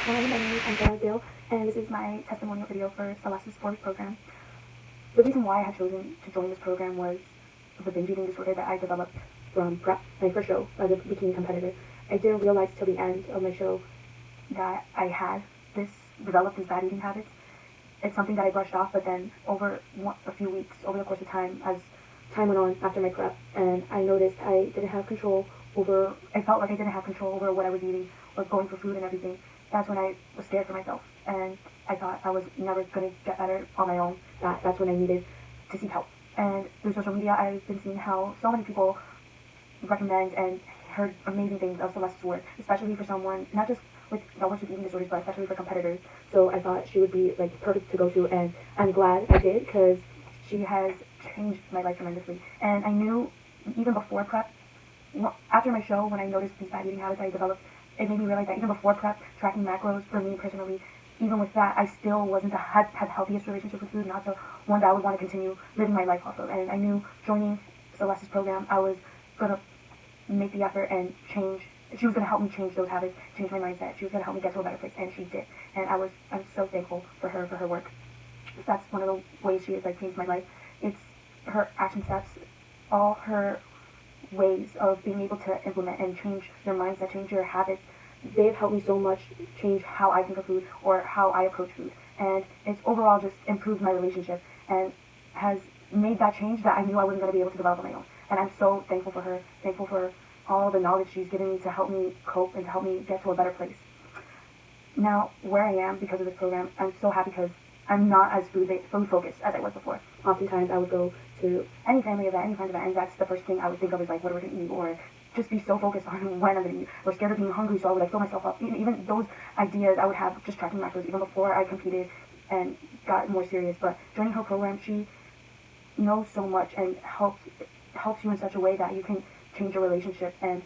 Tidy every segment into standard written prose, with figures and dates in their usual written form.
Hi, my name is Andrea, and this is my testimonial video for Celeste's 4-week program. The reason why I had chosen to join this program was the binge eating disorder that I developed from prep, my first show as a bikini competitor. I didn't realize till the end of my show that I had developed these bad eating habits. It's something that I brushed off, but then over a few weeks, over the course of time, as time went on after my prep, and I noticed I didn't have control over, I felt like I didn't have control over what I was eating or going for food and everything. That's when I was scared for myself, and I thought I was never going to get better on my own. That's when I needed to seek help. And through social media, I've been seeing how so many people recommend and heard amazing things of Celeste's work, especially for someone, not just that works with eating disorders, but especially for competitors. So I thought she would be like perfect to go to, and I'm glad I did, because she has changed my life tremendously. And I knew even before prep, after my show, when I noticed these bad eating habits I developed, it made me realize that even before prep, tracking macros for me personally, even with that, I still wasn't had the healthiest relationship with food, not the one that I would want to continue living my life off of. And I knew joining Celeste's program, I was going to make the effort and change. She was going to help me change those habits, change my mindset. She was going to help me get to a better place, and she did. And I'm so thankful for her work. That's one of the ways she has changed my life. It's her action steps, all her ways of being able to implement and change your mindset, change your habits. They've helped me so much change how I think of food or how I approach food. And it's overall just improved my relationship and has made that change that I knew I wasn't going to be able to develop on my own. And I'm so thankful for her, thankful for all the knowledge she's given me to help me cope and to help me get to a better place. Now, where I am because of this program, I'm so happy because I'm not as food focused as I was before. Oftentimes I would go to any family event, any friend's event, and that's the first thing I would think of is what are we going to eat, or just be so focused on when I'm going to eat, or scared of being hungry, so I would fill myself up. Even those ideas I would have just tracking macros even before I competed and got more serious. But joining her program, she knows so much and helps you in such a way that you can change your relationship and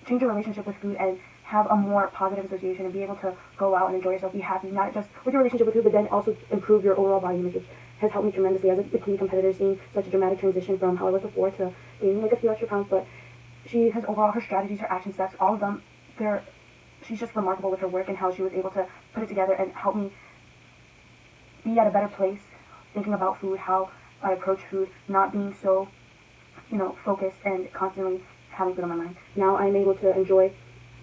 change your relationship with food and have a more positive association and be able to go out and enjoy yourself, be happy, not just with your relationship with food, but then also improve your overall body image, which has helped me tremendously as a bikini competitor, seeing such a dramatic transition from how I was before to gaining a few extra pounds. But she has overall, her strategies, her action steps, all of them, she's just remarkable with her work and how she was able to put it together and help me be at a better place, thinking about food, how I approach food, not being so, focused and constantly having food on my mind. Now I'm able to enjoy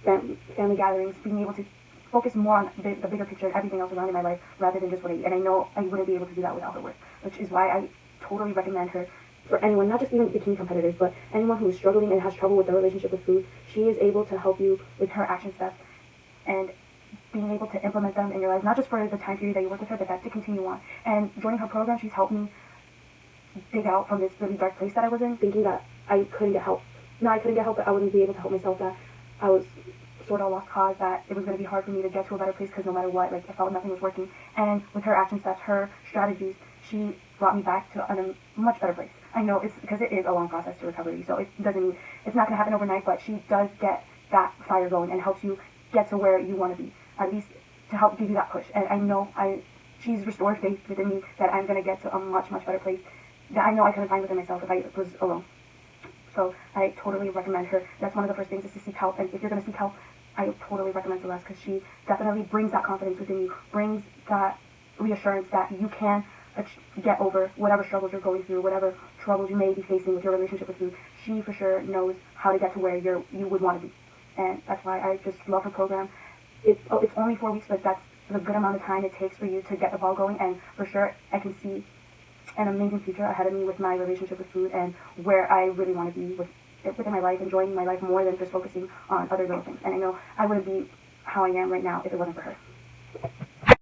family gatherings, being able to focus more on the bigger picture and everything else around in my life rather than just what I eat. And I know I wouldn't be able to do that without her work, which is why I totally recommend her for anyone, not just even bikini competitors, but anyone who is struggling and has trouble with their relationship with food. She is able to help you with her action steps and being able to implement them in your life, not just for the time period that you work with her, but that to continue on. And joining her program, she's helped me dig out from this really dark place that I was in, thinking that I couldn't get help. No, I couldn't get help, but I wouldn't be able to help myself, that I was sort of a lost cause, that it was going to be hard for me to get to a better place because no matter what, I felt nothing was working. And with her action steps, her strategies, she brought me back to a much better place. I know it's because it is a long process to recovery, so it's not going to happen overnight, but she does get that fire going and helps you get to where you want to be, at least to help give you that push. And I know she's restored faith within me that I'm going to get to a much, much better place that I know I couldn't find within myself if I was alone. So I totally recommend her. That's one of the first things, is to seek help. And if you're going to seek help, I totally recommend Celeste, because she definitely brings that confidence within you, brings that reassurance that you can get over whatever struggles you're going through, whatever troubles you may be facing with your relationship with food. She for sure knows how to get to where you would want to be. And that's why I just love her program. It's only 4 weeks, but that's the good amount of time it takes for you to get the ball going. And for sure, I can see an amazing future ahead of me with my relationship with food and where I really want to be within my life, enjoying my life more than just focusing on other little things. And I know I wouldn't be how I am right now if it wasn't for her.